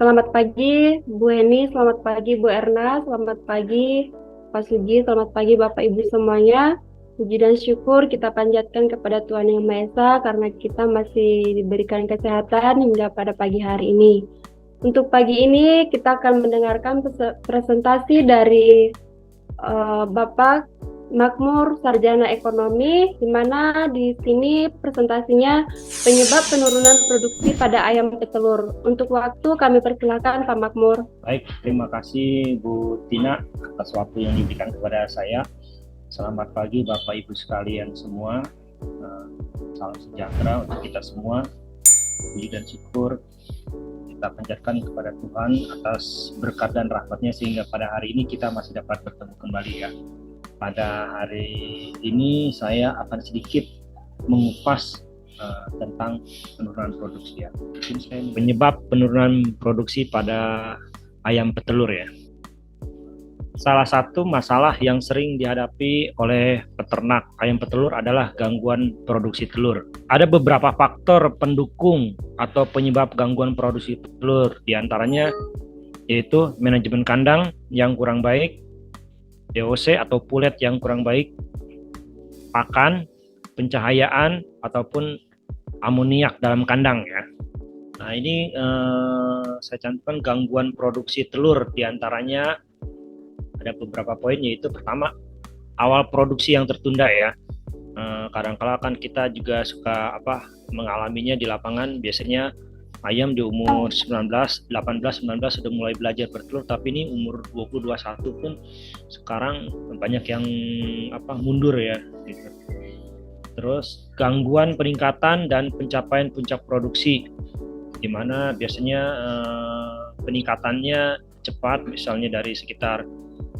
Selamat pagi Bu Heni, selamat pagi Bu Erna, selamat pagi Pak Sugi, selamat pagi Bapak Ibu semuanya. Puji dan syukur kita panjatkan kepada Tuhan Yang Maha Esa karena kita masih diberikan kesehatan hingga pada pagi hari ini. Untuk pagi ini kita akan mendengarkan presentasi dari Bapak Makmur Sarjana Ekonomi, di mana di sini presentasinya penyebab penurunan produksi pada ayam petelur. Untuk waktu kami persilakan Pak Makmur. Baik, terima kasih Bu Tina atas waktu yang diberikan kepada saya. Selamat pagi Bapak Ibu sekalian semua. Salam sejahtera untuk kita semua. Puji dan syukur kita panjatkan kepada Tuhan atas berkat dan rahmat-Nya sehingga pada hari ini kita masih dapat bertemu kembali ya. Pada hari ini saya akan sedikit mengupas tentang penurunan produksi ya. Penyebab penurunan produksi pada ayam petelur ya. Salah satu masalah yang sering dihadapi oleh peternak ayam petelur adalah gangguan produksi telur. Ada beberapa faktor pendukung atau penyebab gangguan produksi telur, diantaranya yaitu manajemen kandang yang kurang baik, DOC atau pulet yang kurang baik, pakan, pencahayaan ataupun amoniak dalam kandang ya. Nah ini saya cantumkan gangguan produksi telur, diantaranya ada beberapa poin, yaitu pertama awal produksi yang tertunda ya. Kadang-kala kan kita juga suka mengalaminya di lapangan. Biasanya ayam di umur 19, 18, 19 sudah mulai belajar bertelur, tapi ini umur 20, 21 pun sekarang banyak yang mundur ya gitu. Terus gangguan peningkatan dan pencapaian puncak produksi, di mana biasanya peningkatannya cepat, misalnya dari sekitar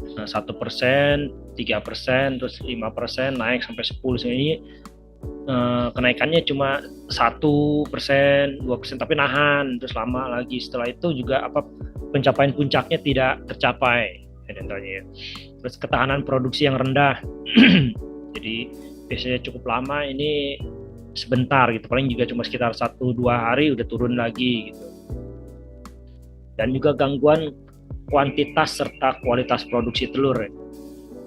1%, 3%, terus 5% naik sampai 10%. Ini kenaikannya cuma 1%, 2%, tapi nahan terus lama lagi. Setelah itu juga pencapaian puncaknya tidak tercapai. Terus ketahanan produksi yang rendah. Jadi biasanya cukup lama, ini sebentar gitu, paling juga cuma sekitar 1-2 hari udah turun lagi gitu. Dan juga gangguan kuantitas serta kualitas produksi telur.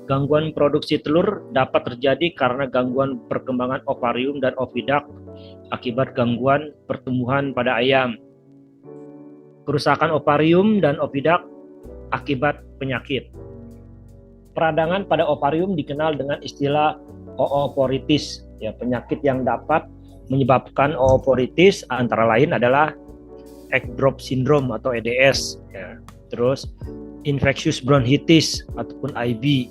Gangguan produksi telur dapat terjadi karena gangguan perkembangan ovarium dan oviduct akibat gangguan pertumbuhan pada ayam. Kerusakan ovarium dan oviduct akibat penyakit. Peradangan pada ovarium dikenal dengan istilah oovoritis. Ya, penyakit yang dapat menyebabkan oovoritis antara lain adalah egg drop syndrome atau EDS. Ya. Terus infectious bronchitis ataupun IB,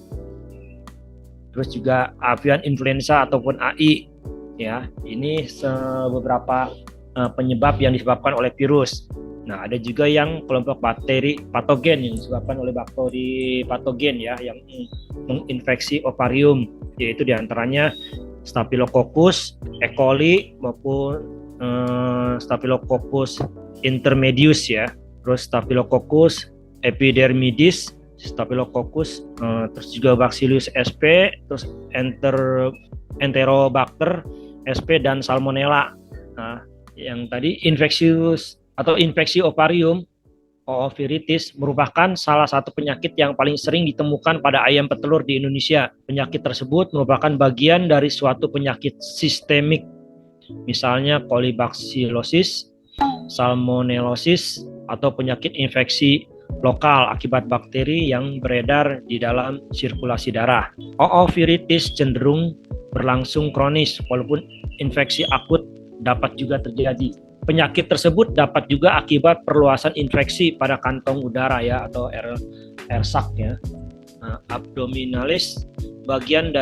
terus juga avian influenza ataupun AI ya. Ini beberapa penyebab yang disebabkan oleh virus. Nah, ada juga yang kelompok bakteri patogen yang disebabkan oleh bakteri patogen ya, yang menginfeksi ovarium, yaitu diantaranya Staphylococcus, E. coli maupun Staphylococcus intermedius ya. Terus Staphylococcus epidermidis, Staphylococcus, terus juga Bacillus sp, terus Enterobacter sp dan Salmonella. Nah, yang tadi infeksius atau infeksi ovarium, ooviritis, merupakan salah satu penyakit yang paling sering ditemukan pada ayam petelur di Indonesia. Penyakit tersebut merupakan bagian dari suatu penyakit sistemik, misalnya Colibacillosis, Salmonellosis, atau penyakit infeksi lokal akibat bakteri yang beredar di dalam sirkulasi darah. Ooviritis cenderung berlangsung kronis, walaupun infeksi akut dapat juga terjadi. Penyakit tersebut dapat juga akibat perluasan infeksi pada kantong udara ya, atau air sac ya, abdominalis, bagian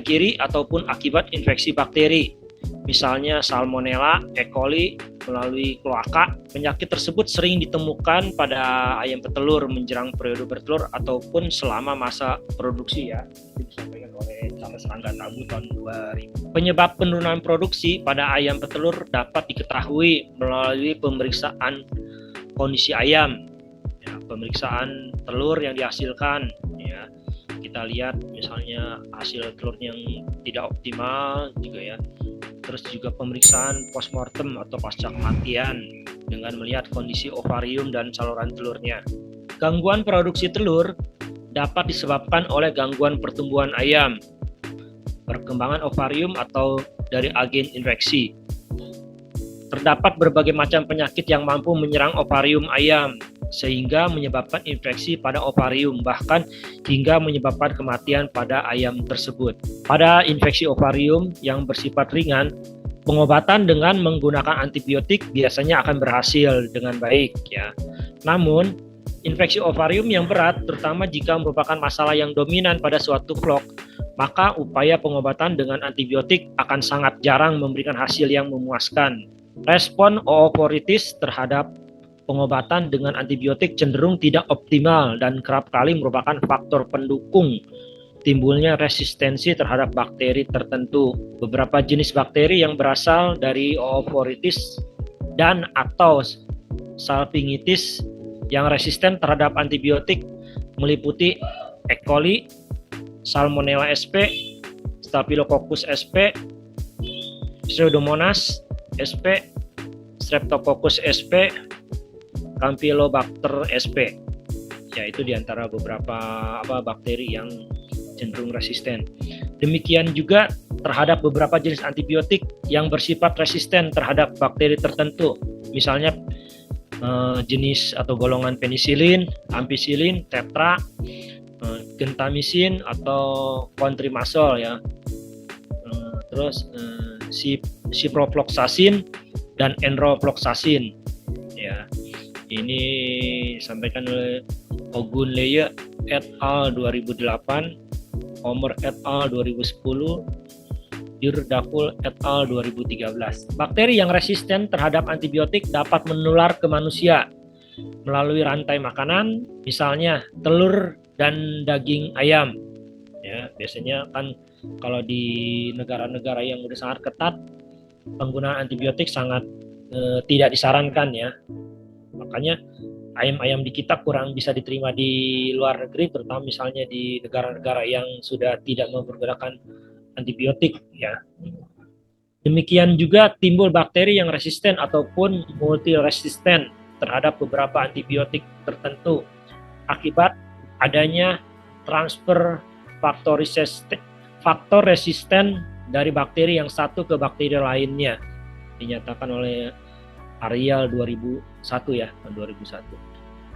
kiri, ataupun akibat infeksi bakteri, misalnya Salmonella, E. coli melalui kloaka. Penyakit tersebut sering ditemukan pada ayam petelur menjelang periode bertelur ataupun selama masa produksi ya. Itu disampaikan oleh Charles Rangga Tabu tahun 2000. Penyebab penurunan produksi pada ayam petelur dapat diketahui melalui pemeriksaan kondisi ayam. Ya, pemeriksaan telur yang dihasilkan ya. Kita lihat misalnya hasil telur yang tidak optimal juga ya. terus juga pemeriksaan postmortem atau pasca kematian dengan melihat kondisi ovarium dan saluran telurnya. Gangguan produksi telur dapat disebabkan oleh gangguan pertumbuhan ayam, perkembangan ovarium atau dari agen infeksi. Terdapat berbagai macam penyakit yang mampu menyerang ovarium ayam, sehingga menyebabkan infeksi pada ovarium, bahkan hingga menyebabkan kematian pada ayam tersebut. Pada infeksi ovarium yang bersifat ringan, pengobatan dengan menggunakan antibiotik biasanya akan berhasil dengan baik ya. Namun, infeksi ovarium yang berat, terutama jika merupakan masalah yang dominan pada suatu flok, maka upaya pengobatan dengan antibiotik akan sangat jarang memberikan hasil yang memuaskan. Respon oovoritis terhadap pengobatan dengan antibiotik cenderung tidak optimal dan kerap kali merupakan faktor pendukung timbulnya resistensi terhadap bakteri tertentu. Beberapa jenis bakteri yang berasal dari oovoritis dan atau salpingitis yang resisten terhadap antibiotik meliputi E. coli, Salmonella sp, Staphylococcus sp, Pseudomonas sp, Streptococcus sp, Campylobacter sp. Ya, itu diantara beberapa bakteri yang cenderung resisten. Demikian juga terhadap beberapa jenis antibiotik yang bersifat resisten terhadap bakteri tertentu. Misalnya jenis atau golongan penisilin, ampicillin, tetra, gentamisin atau contrimazole ya. Terus ciprofloxacin dan enrofloxacin ya. Ini disampaikan oleh Ogun Leye et al. 2008, Homer et al. 2010, Dirdakul et al. 2013. Bakteri yang resisten terhadap antibiotik dapat menular ke manusia melalui rantai makanan, misalnya telur dan daging ayam. Ya, biasanya kan kalau di negara-negara yang udah sangat ketat, penggunaan antibiotik sangat tidak disarankan ya. Makanya ayam-ayam di kita kurang bisa diterima di luar negeri, terutama misalnya di negara-negara yang sudah tidak menggunakan antibiotik ya. Demikian juga timbul bakteri yang resisten ataupun multiresisten terhadap beberapa antibiotik tertentu akibat adanya transfer faktor resisten dari bakteri yang satu ke bakteri lainnya, dinyatakan oleh Arial 2001 ya, 2001.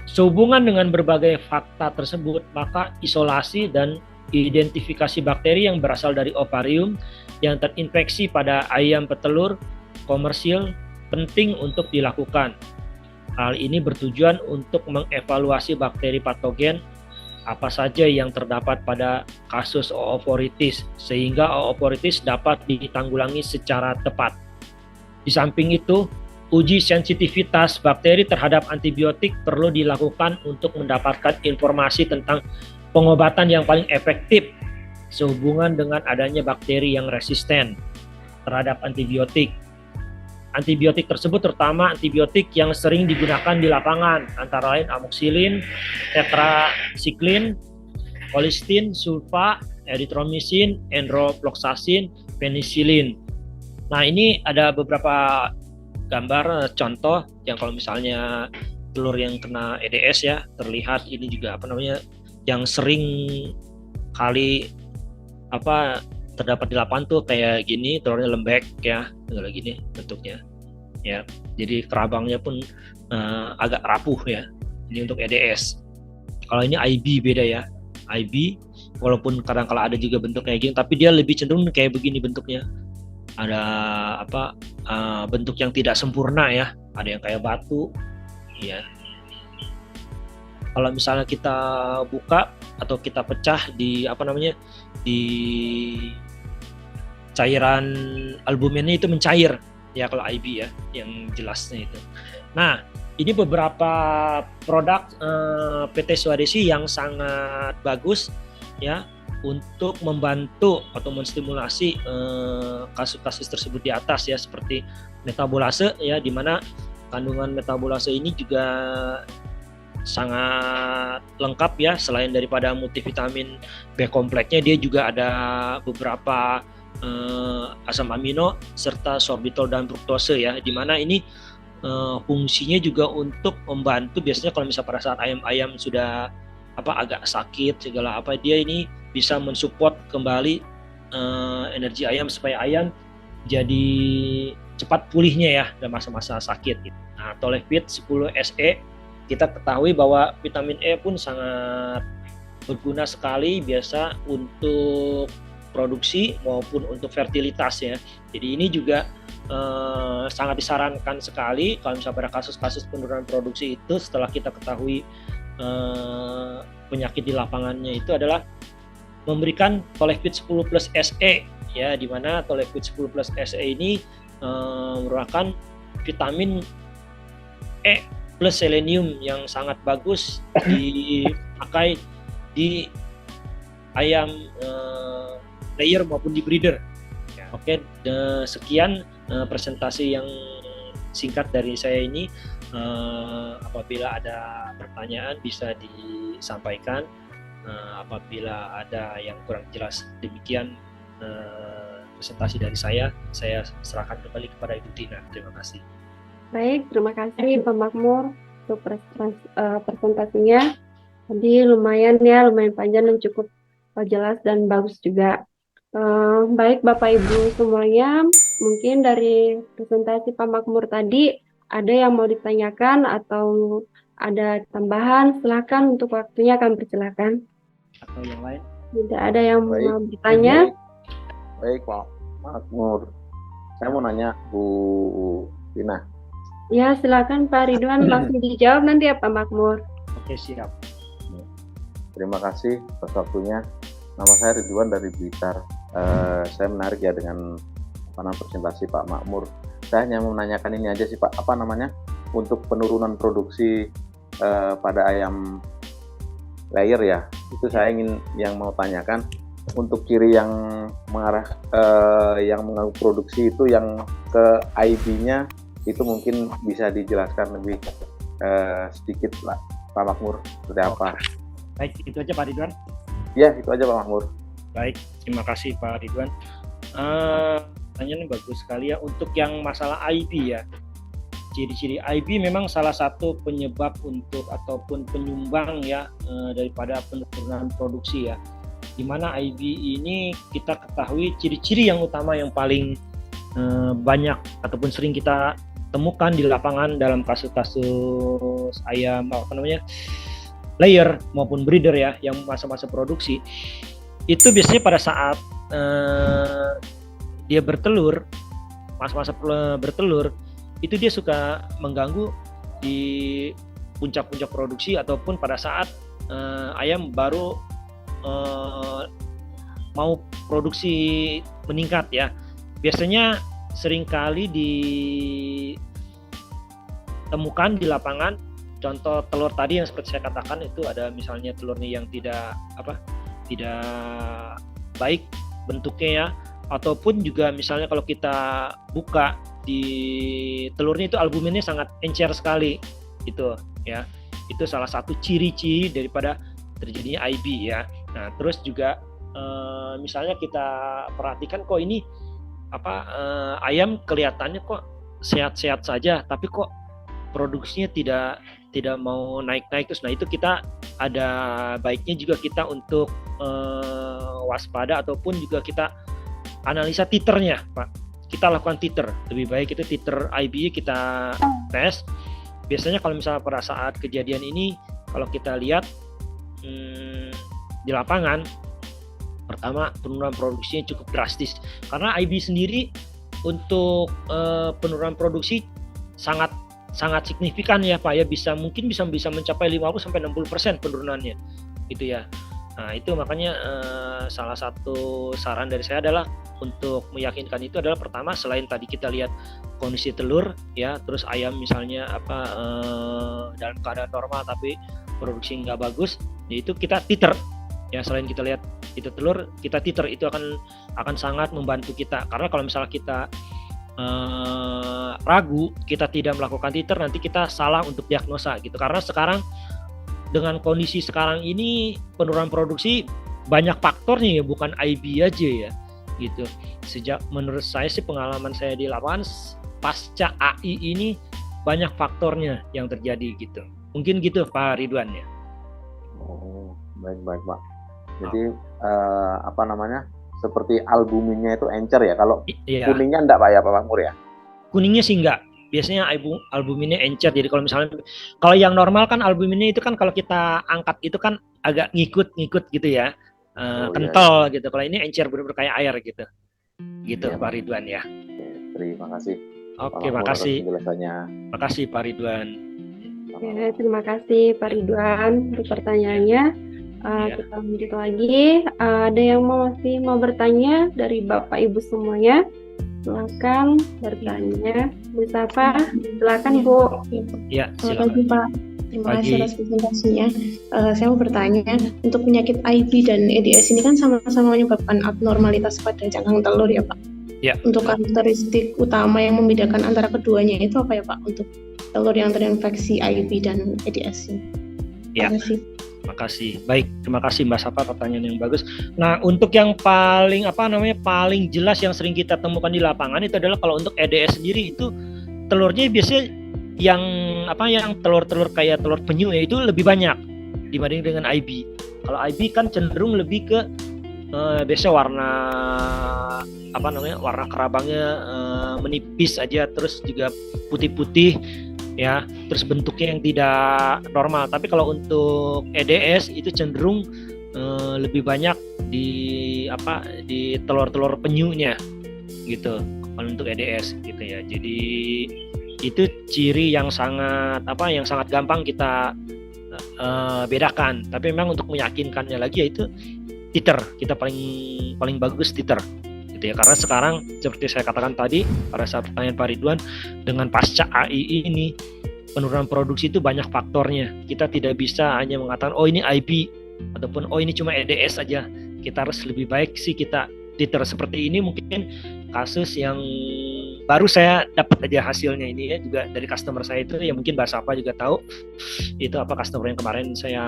Sehubungan dengan berbagai fakta tersebut, maka isolasi dan identifikasi bakteri yang berasal dari ovarium yang terinfeksi pada ayam petelur komersil penting untuk dilakukan. Hal ini bertujuan untuk mengevaluasi bakteri patogen apa saja yang terdapat pada kasus oovoritis, sehingga oovoritis dapat ditanggulangi secara tepat. Di samping itu, uji sensitivitas bakteri terhadap antibiotik perlu dilakukan untuk mendapatkan informasi tentang pengobatan yang paling efektif sehubungan dengan adanya bakteri yang resisten terhadap antibiotik. Antibiotik tersebut terutama antibiotik yang sering digunakan di lapangan, antara lain amoxicillin, tetracycline, colistin, sulfa, erythromycin, enrofloxacin, penicillin. Nah, ini ada beberapa gambar contoh yang kalau misalnya telur yang kena EDS ya, terlihat ini juga yang sering kali terdapat di lapangan tuh kayak gini, telurnya lembek ya, kayak gini bentuknya ya. Jadi kerabangnya pun agak rapuh ya. Ini untuk EDS. Kalau ini IB beda ya. IB walaupun kadang-kala ada juga bentuk kayak gini, tapi dia lebih cenderung kayak begini bentuknya. Ada bentuk yang tidak sempurna ya. Ada yang kayak batu ya. Kalau misalnya kita buka atau kita pecah di di cairan albuminnya itu mencair ya kalau IB ya, yang jelasnya itu. Nah, ini beberapa produk PT Swadesi yang sangat bagus ya untuk membantu atau menstimulasi kasus-kasus tersebut di atas ya, seperti metabolase ya, di mana kandungan metabolase ini juga sangat lengkap ya. Selain daripada multivitamin B kompleksnya, dia juga ada beberapa asam amino serta sorbitol dan fruktose ya, di mana ini fungsinya juga untuk membantu biasanya kalau misalnya pada saat ayam-ayam sudah agak sakit segala dia ini bisa mensupport kembali energi ayam supaya ayam jadi cepat pulihnya ya dalam masa-masa sakit gitu. Nah, Tolefit 10 SE kita ketahui bahwa vitamin E pun sangat berguna sekali biasa untuk produksi maupun untuk fertilitas ya. Jadi ini juga sangat disarankan sekali kalau misalnya pada kasus-kasus penurunan produksi itu setelah kita ketahui penyakit di lapangannya itu adalah memberikan Tolefit 10 plus SE ya, di mana Tolefit 10 plus SE ini merupakan vitamin E plus selenium yang sangat bagus dipakai di ayam layer maupun di breeder. Ya. Oke, sekian presentasi yang singkat dari saya ini. Apabila ada pertanyaan bisa disampaikan. Apabila ada yang kurang jelas, demikian presentasi dari saya serahkan kembali kepada Ibu Tina. Terima kasih. Baik, terima kasih Pak Makmur untuk presentasinya. Tadi lumayan panjang dan cukup jelas dan bagus juga. Baik Bapak Ibu semuanya, mungkin dari presentasi Pak Makmur tadi ada yang mau ditanyakan atau ada tambahan, silakan untuk waktunya kami persilakan. Atau yang lain? Tidak ada yang mau bertanya? Baik Pak Makmur, saya mau nanya Bu Tina. Ya silakan Pak Ridwan, langsung dijawab nanti ya Pak Makmur. Oke, siap. Terima kasih atas waktunya. Nama saya Ridwan dari Blitar. Saya menarik ya dengan presentasi Pak Makmur. Saya hanya mau menanyakan ini aja sih Pak, untuk penurunan produksi pada ayam layer ya, itu saya yang mau tanyakan untuk ciri yang mengarah yang mengganggu produksi itu yang ke IB-nya itu mungkin bisa dijelaskan lebih sedikit lah Pak Makmur, seperti apa? Baik, itu aja Pak Ridwan. Ya, itu aja Pak Makmur. Baik, terima kasih Pak Ridwan. Pertanyaannya bagus sekali ya. Untuk yang masalah IB ya, ciri-ciri IB memang salah satu penyebab untuk ataupun penyumbang ya daripada penurunan produksi ya. Di mana IB ini kita ketahui ciri-ciri yang utama yang paling banyak ataupun sering kita temukan di lapangan dalam kasus-kasus ayam layer maupun breeder ya yang masa-masa produksi itu biasanya pada saat dia bertelur, masa-masa bertelur itu dia suka mengganggu di puncak-puncak produksi ataupun pada saat ayam baru mau produksi meningkat ya. Biasanya seringkali ditemukan di lapangan. Contoh telur tadi yang seperti saya katakan itu ada misalnya telurnya yang tidak baik bentuknya ya, ataupun juga misalnya kalau kita buka di telurnya itu albuminnya sangat encer sekali itu ya. Itu salah satu ciri-ciri daripada terjadinya IB ya. Nah, terus juga misalnya kita perhatikan kok ini ayam kelihatannya kok sehat-sehat saja tapi kok produksinya tidak mau naik-naik terus. Nah, itu kita ada baiknya juga kita untuk waspada ataupun juga kita analisa titernya, Pak. Kita lakukan titer. Lebih baik itu titer IB kita tes. Biasanya kalau misalnya pada saat kejadian ini kalau kita lihat di lapangan, pertama penurunan produksinya cukup drastis karena IB sendiri untuk penurunan produksi sangat signifikan ya Pak ya, mungkin bisa mencapai 50-60% penurunannya gitu ya. Nah, itu makanya salah satu saran dari saya adalah untuk meyakinkan itu adalah pertama selain tadi kita lihat kondisi telur ya, terus ayam misalnya dalam keadaan normal tapi produksi nggak bagus, yaitu kita titer ya. Selain kita lihat itu telur, kita titer, itu akan sangat membantu kita karena kalau misalnya kita ragu, kita tidak melakukan titer, nanti kita salah untuk diagnosa gitu. Karena sekarang dengan kondisi sekarang ini penurunan produksi banyak faktornya ya, bukan IB aja ya. gitu. Menurut saya sih pengalaman saya di lapangan pasca AI ini banyak faktornya yang terjadi gitu. Mungkin gitu Pak Ridwan ya. Oh, baik Pak. Jadi apa namanya? Seperti albuminnya itu encer ya. Kalau kuningnya enggak Pak ya Pak Makmur ya? Kuningnya sih enggak. Biasanya albuminnya encer. Jadi kalau yang normal kan albuminnya itu kan kalau kita angkat itu kan agak ngikut gitu ya. Kental gitu. Kalau ini encer benar-benar kayak air gitu. Gitu Pak Ridwan ya. Terima kasih. Oke, makasih. Penjelasannya. Makasih Pak Ridwan. Ya, terima kasih Pak Ridwan untuk pertanyaannya. Kita lanjut lagi. Ada yang masih mau bertanya dari Bapak Ibu semuanya? Silakan bertanya. Bu Safa, silakan Bu. Ya, selamat pagi Pak. Terima kasih atas presentasinya. Saya mau bertanya, untuk penyakit IB dan EDS ini kan sama-sama menyebabkan abnormalitas pada cangkang telur ya Pak? Ya. Untuk karakteristik utama yang membedakan antara keduanya itu apa ya Pak? Untuk telur yang terinfeksi IB dan EDS ini. Ya. Terima kasih. Baik, terima kasih Mbak Safa, pertanyaan yang bagus. Nah, untuk yang paling paling jelas yang sering kita temukan di lapangan itu adalah kalau untuk EDS sendiri itu telurnya biasanya yang telur-telur kayak telur penyu ya itu lebih banyak dibanding dengan IB. Kalau IB kan cenderung lebih ke biasanya warna kerabangnya menipis aja, terus juga putih-putih ya, terus bentuknya yang tidak normal. Tapi kalau untuk EDS itu cenderung lebih banyak di telur-telur penyunya gitu. Kalau untuk EDS gitu ya. Jadi itu ciri yang sangat gampang kita bedakan. Tapi memang untuk meyakinkannya lagi yaitu titer. Kita paling bagus titer. Ya, karena sekarang seperti saya katakan tadi pada saat pertanyaan Pak Ridwan, dengan pasca AI ini penurunan produksi itu banyak faktornya. Kita tidak bisa hanya mengatakan oh ini IB ataupun oh ini cuma EDS saja. Kita harus lebih baik sih kita titer. Seperti ini mungkin kasus yang baru saya dapat aja hasilnya ini ya, juga dari customer saya itu ya, mungkin Mbak Safa juga tahu itu customer yang kemarin saya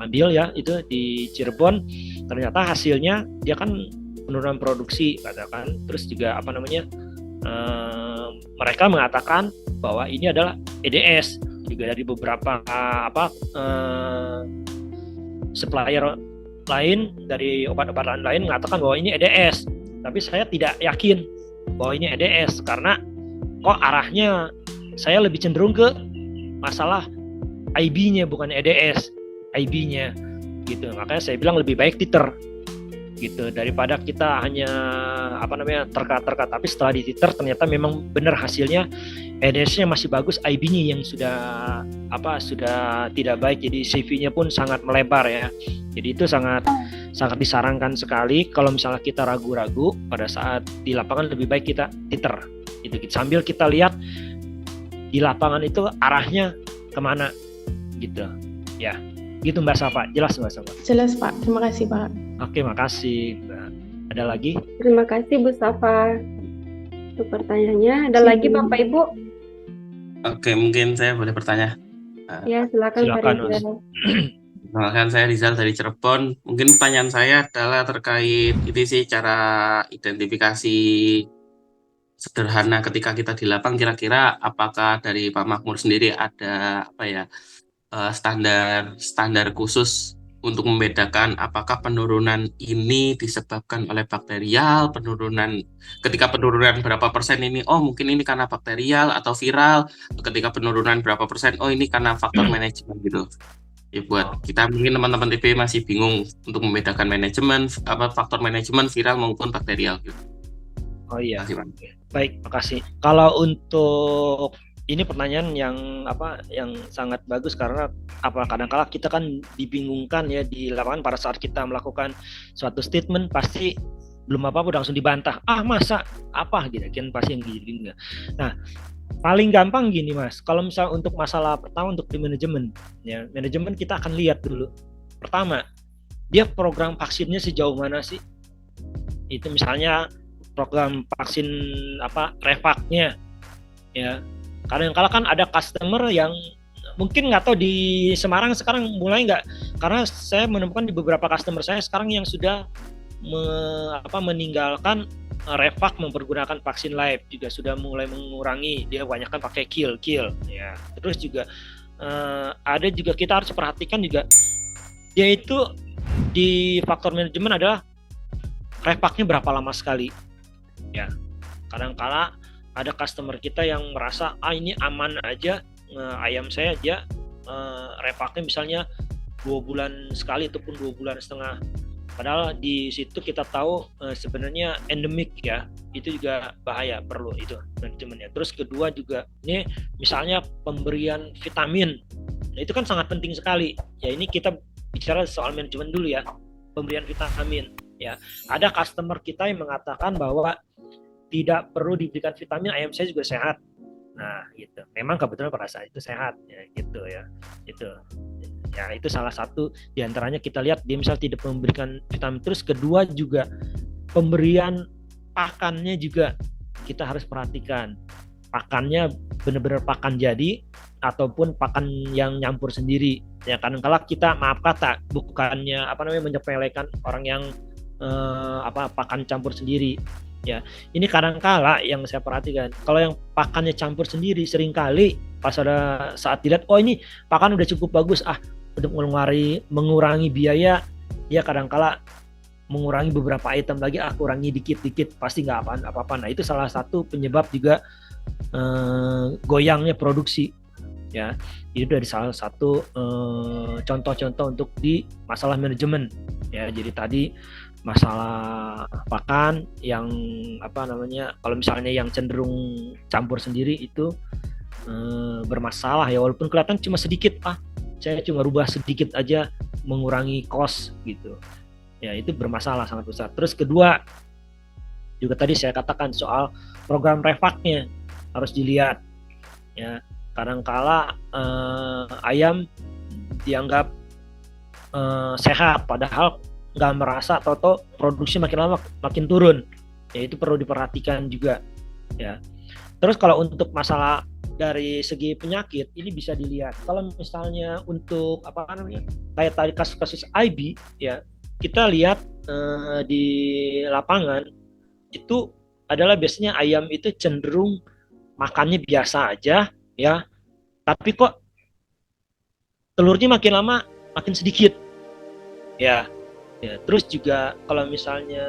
ambil ya, itu di Cirebon. Ternyata hasilnya dia kan penurunan produksi katakan, terus juga mereka mengatakan bahwa ini adalah EDS. Juga dari beberapa supplier lain dari obat-obatan lain mengatakan bahwa ini EDS, tapi saya tidak yakin bahwa ini EDS karena kok arahnya saya lebih cenderung ke masalah IB-nya bukan EDS, IB-nya gitu. Makanya saya bilang lebih baik titer gitu daripada kita hanya terka-terka, tapi setelah dititer ternyata memang benar hasilnya EDS-nya masih bagus, IB-nya yang sudah tidak baik, jadi CV-nya pun sangat melebar ya. Jadi itu sangat disarankan sekali kalau misalnya kita ragu-ragu pada saat di lapangan, lebih baik kita titer itu sambil kita lihat di lapangan itu arahnya kemana gitu ya. Gitu Mbak Safa, jelas Mbak Safa? Jelas Pak, terima kasih Pak. Oke, makasih Mbak. Ada lagi? Terima kasih Bu Safa untuk pertanyaannya. Ada lagi Bapak Ibu? Oke, mungkin saya boleh bertanya. Ya, silakan Pak Rizal. Perkenalkan, saya Rizal dari Cirebon. Mungkin pertanyaan saya adalah terkait itu sih, cara identifikasi sederhana ketika kita di lapang, kira-kira apakah dari Pak Makmur sendiri ada standar khusus untuk membedakan apakah penurunan ini disebabkan oleh bakterial, ketika penurunan berapa persen ini, oh mungkin ini karena bakterial atau viral, ketika penurunan berapa persen, oh ini karena faktor manajemen gitu. Ya, buat kita mungkin teman-teman TP masih bingung untuk membedakan faktor manajemen viral maupun bakterial gitu. Oh iya. Baik, makasih. Kalau untuk ini pertanyaan yang sangat bagus, karena kadang-kala kita kan dibingungkan ya di lapangan pada saat kita melakukan suatu statement, pasti belum apa-apa langsung dibantah. Masa apa gitu kan, pasti yang bingung. Nah, paling gampang gini Mas, kalau misal untuk masalah pertama untuk di manajemen ya, manajemen kita akan lihat dulu. Pertama, dia program vaksinnya sejauh mana sih? Itu misalnya program vaksin Revac-nya ya. Kadang-kala kan ada customer yang mungkin nggak tahu, di Semarang sekarang mulai nggak, karena saya menemukan di beberapa customer saya sekarang yang sudah meninggalkan refak mempergunakan vaksin live, juga sudah mulai mengurangi, dia banyakkan pakai kill ya. Terus juga ada juga kita harus perhatikan juga, dia itu di faktor manajemen adalah refaknya berapa lama sekali ya. Kadang-kala ada customer kita yang merasa ini aman aja, ayam saya aja refaknya misalnya 2 bulan sekali ataupun 2 bulan setengah. Padahal di situ kita tahu sebenarnya endemik ya, itu juga bahaya, perlu itu manajemennya. Terus kedua juga ini misalnya pemberian vitamin, nah itu kan sangat penting sekali ya. Ini kita bicara soal manajemen dulu ya, pemberian vitamin ya. Ada customer kita yang mengatakan bahwa tidak perlu diberikan vitamin, ayam saya juga sehat. Nah gitu, memang kebetulan pada saat itu sehat ya, gitu ya, itu ya, itu salah satu diantaranya kita lihat dia misal tidak memberikan vitamin. Terus kedua juga pemberian pakannya juga kita harus perhatikan, pakannya benar-benar pakan jadi ataupun pakan yang nyampur sendiri ya. Kadang-kala kita maaf kata bukannya menyepelekan orang yang pakan campur sendiri ya. Ini kadang-kala yang saya perhatikan, kalau yang pakannya campur sendiri seringkali pas ada saat dilihat ini pakan udah cukup bagus, untuk mengurangi biaya, dia kadang-kala mengurangi beberapa item lagi, kurangi dikit-dikit, pasti nggak apa-apa. Nah itu salah satu penyebab juga goyangnya produksi ya. Itu dari salah satu contoh-contoh untuk di masalah manajemen ya. Jadi tadi masalah pakan yang kalau misalnya yang cenderung campur sendiri itu bermasalah ya, walaupun kelihatan cuma sedikit, saya cuma rubah sedikit aja mengurangi cost gitu ya, itu bermasalah sangat besar. Terus kedua juga tadi saya katakan soal program refaknya harus dilihat ya. Kadang-kala ayam dianggap sehat padahal nggak merasa, atau produksi makin lama makin turun ya, itu perlu diperhatikan juga ya. Terus kalau untuk masalah dari segi penyakit ini bisa dilihat, kalau misalnya untuk kayak tadi kasus-kasus IB ya, kita lihat di lapangan itu adalah biasanya ayam itu cenderung makannya biasa aja ya, tapi kok telurnya makin lama makin sedikit ya. Terus juga kalau misalnya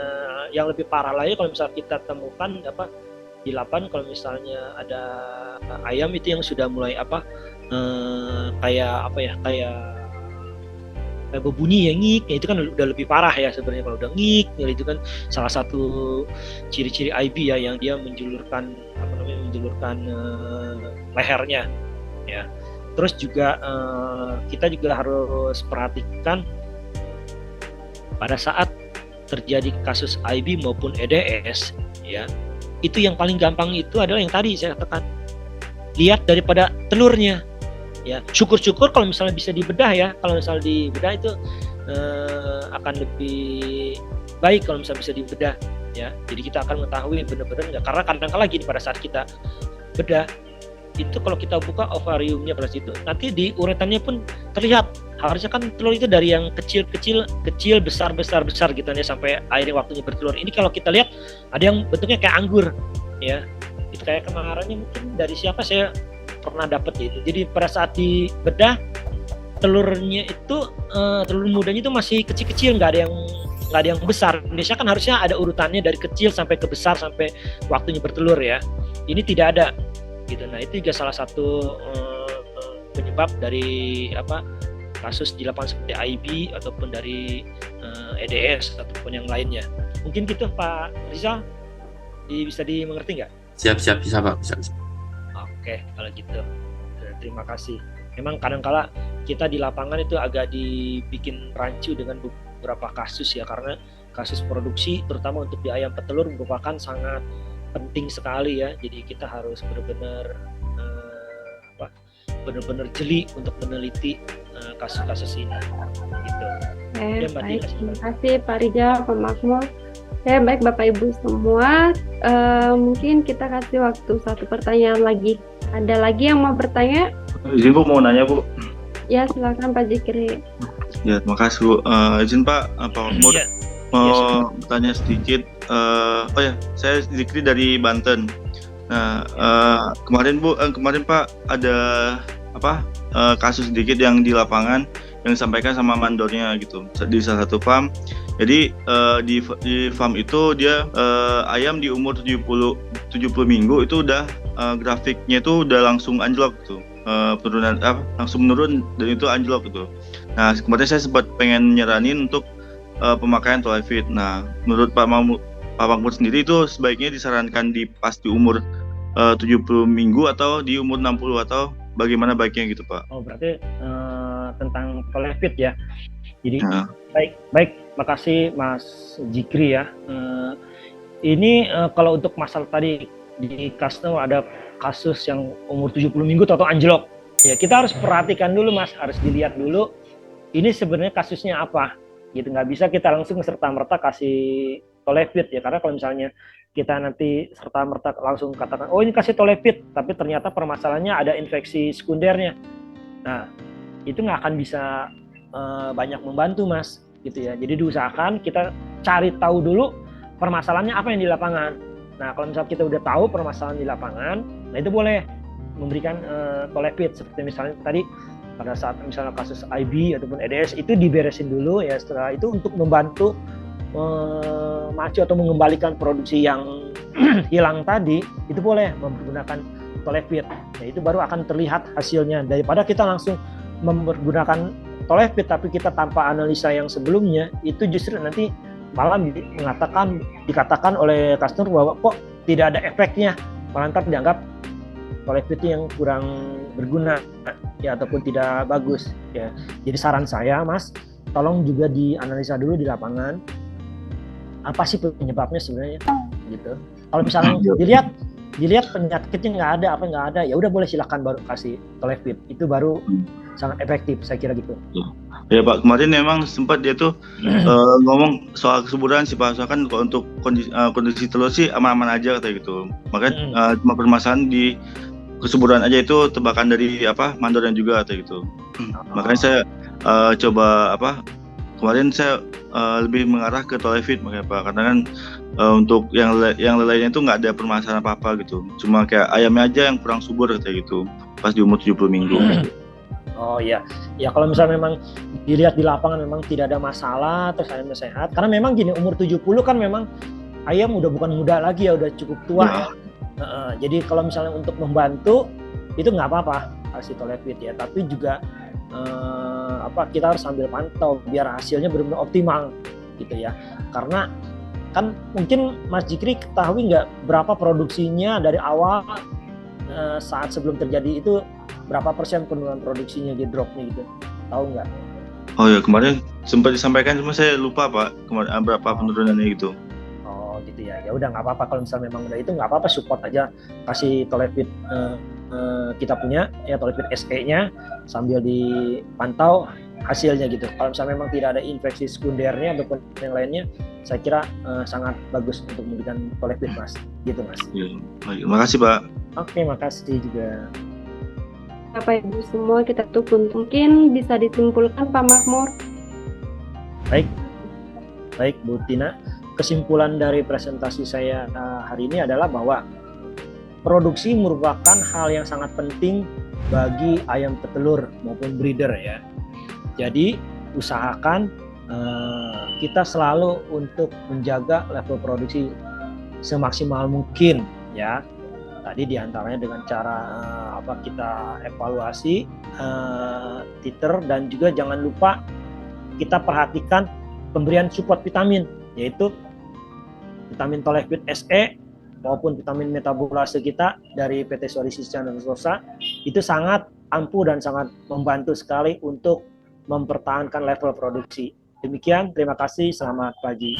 yang lebih parah lagi, kalau misalnya kita temukan di lapangan, kalau misalnya ada ayam itu yang sudah mulai kayak berbunyi ya, ngik, itu kan udah lebih parah ya sebenarnya. Kalau udah ngik itu kan salah satu ciri-ciri IB ya, yang dia menjulurkan lehernya ya. Terus juga kita juga harus perhatikan pada saat terjadi kasus IB maupun EDS ya, itu yang paling gampang itu adalah yang tadi saya katakan, lihat daripada telurnya ya. Syukur-syukur kalau misalnya bisa dibedah ya, kalau misalnya dibedah itu akan lebih baik kalau misalnya bisa dibedah ya. Jadi kita akan mengetahui benar-benar enggak, karena kadang-kala gini, pada saat kita bedah itu kalau kita buka ovariumnya pada situ, nanti di uretannya pun terlihat. Harusnya kan telur itu dari yang kecil besar gitu ya, sampai akhirnya waktunya bertelur. Ini kalau kita lihat ada yang bentuknya kayak anggur ya. Itu kayak kemarinnya mungkin dari siapa saya pernah dapat itu. Jadi pada saat dibedah telurnya itu telur mudanya itu masih kecil-kecil, nggak ada yang besar. Indonesia kan harusnya ada urutannya dari kecil sampai ke besar sampai waktunya bertelur ya. Ini tidak ada gitu. Nah itu juga salah satu penyebab dari kasus di lapangan seperti IB ataupun dari EDS ataupun yang lainnya. Mungkin gitu Pak Rizal, bisa dimengerti nggak? Siap, bisa Pak, bisa. Oke, kalau gitu terima kasih. Memang kadang-kala kita di lapangan itu agak dibikin rancu dengan beberapa kasus ya, karena kasus produksi terutama untuk di ayam petelur merupakan sangat penting sekali ya. Jadi kita harus benar-benar jeli untuk meneliti kasus-kasus ini gitu. Baik, terima kasih Pak Rizal, Pak Makmur. Baik Bapak Ibu semua, mungkin kita kasih waktu satu pertanyaan lagi. Ada lagi yang mau bertanya? Izin Bu, mau nanya Bu. Ya silakan Pak Zikri. Ya terima kasih Bu. Izin Pak Makmur. mau bertanya sedikit. Oh ya, saya Zikri dari Banten. Nah, kemarin Pak ada kasus sedikit yang di lapangan yang disampaikan sama mandornya gitu di salah satu farm. Jadi di farm itu dia ayam di umur 70 minggu itu udah grafiknya itu udah langsung anjlok gitu. Penurunan langsung menurun dan itu anjlok gitu. Nah, kemarin saya sempat pengen nyaranin untuk pemakaian Tolefit. Nah, menurut Pak Mahmud sendiri itu sebaiknya disarankan pas di umur 70 minggu atau di umur 60 atau bagaimana baiknya gitu, Pak? Oh, berarti tentang Tolefit ya. Jadi baik, makasih Mas Zikri ya. Ini kalau untuk masalah tadi di customer ada kasus yang umur 70 minggu atau anjlok. Ya, kita harus perhatikan dulu Mas, harus dilihat dulu ini sebenarnya kasusnya apa. Gitu, nggak bisa kita langsung serta-merta kasih Tolefit ya, karena kalau misalnya kita nanti serta-merta langsung katakan oh ini kasih Tolefit, tapi ternyata permasalahannya ada infeksi sekundernya. Nah, itu nggak akan bisa banyak membantu Mas, gitu ya. Jadi diusahakan kita cari tahu dulu permasalahannya apa yang di lapangan. Nah, kalau misalnya kita udah tahu permasalahan di lapangan, nah itu boleh memberikan Tolefit seperti misalnya tadi pada saat misalnya kasus IB ataupun EDS itu diberesin dulu ya, setelah itu untuk membantu memacu atau mengembalikan produksi yang hilang tadi itu boleh menggunakan Tolefit. Nah, itu baru akan terlihat hasilnya daripada kita langsung menggunakan Tolefit tapi kita tanpa analisa yang sebelumnya, itu justru nanti malah dikatakan oleh customer bahwa kok tidak ada efeknya, malah ntar dianggap Tolefit yang kurang berguna ya ataupun tidak bagus ya. Jadi saran saya Mas, tolong juga dianalisa dulu di lapangan apa sih penyebabnya sebenarnya gitu. Kalau misalnya dilihat penyakitnya nggak ada, ya udah boleh silakan baru kasih Tolefit, itu baru sangat efektif saya kira gitu. Ya Pak, kemarin memang sempat dia tuh ngomong soal kesuburan sih Pak, soalnya kan untuk kondisi telur sih aman-aman aja kayak gitu. Makanya cuma permasalahan di kesuburan aja, itu tebakan dari mandornya juga kayak gitu. Makanya saya coba kemarin saya lebih mengarah ke Tolefit makanya Pak, karena kan untuk yang lainnya itu nggak ada permasalahan apa-apa gitu. Cuma kayak ayamnya aja yang kurang subur kayak gitu pas di umur 70 minggu. Oh iya, ya kalau misalnya memang dilihat di lapangan memang tidak ada masalah, terus ayamnya sehat. Karena memang gini, umur 70 kan memang ayam udah bukan muda lagi ya, udah cukup tua ya. Jadi kalau misalnya untuk membantu itu nggak apa-apa kasih Tolefit ya, tapi juga kita harus sambil pantau biar hasilnya benar-benar optimal gitu ya. Karena kan mungkin Mas Zikri ketahui nggak berapa produksinya dari awal saat sebelum terjadi itu berapa persen penurunan produksinya di dropnya gitu, tahu nggak? Oh ya, kemarin sempat disampaikan cuma saya lupa Pak kemarin berapa penurunannya gitu. Oh gitu ya, ya udah nggak apa-apa kalau misalnya memang udah itu nggak apa-apa, support aja kasih Tolefit kita punya ya Tolefit SE-nya sambil dipantau hasilnya gitu. Kalau misalnya memang tidak ada infeksi sekundernya ataupun yang lainnya, saya kira sangat bagus untuk memberikan Tolefit Mas, gitu Mas. Ya, baik, makasih Pak. Oke, makasih juga. Bapak Ibu semua kita tutup, mungkin bisa disimpulkan Pak Mahmud. Baik Bu Tina, kesimpulan dari presentasi saya hari ini adalah bahwa produksi merupakan hal yang sangat penting bagi ayam petelur maupun breeder ya. Jadi usahakan kita selalu untuk menjaga level produksi semaksimal mungkin ya. Tadi diantaranya dengan cara kita evaluasi titer, dan juga jangan lupa kita perhatikan pemberian support vitamin, yaitu vitamin Tolefit SE maupun vitamin metabolase kita dari PT Swarisica Novosa. Itu sangat ampuh dan sangat membantu sekali untuk mempertahankan level produksi. Demikian, terima kasih, selamat pagi.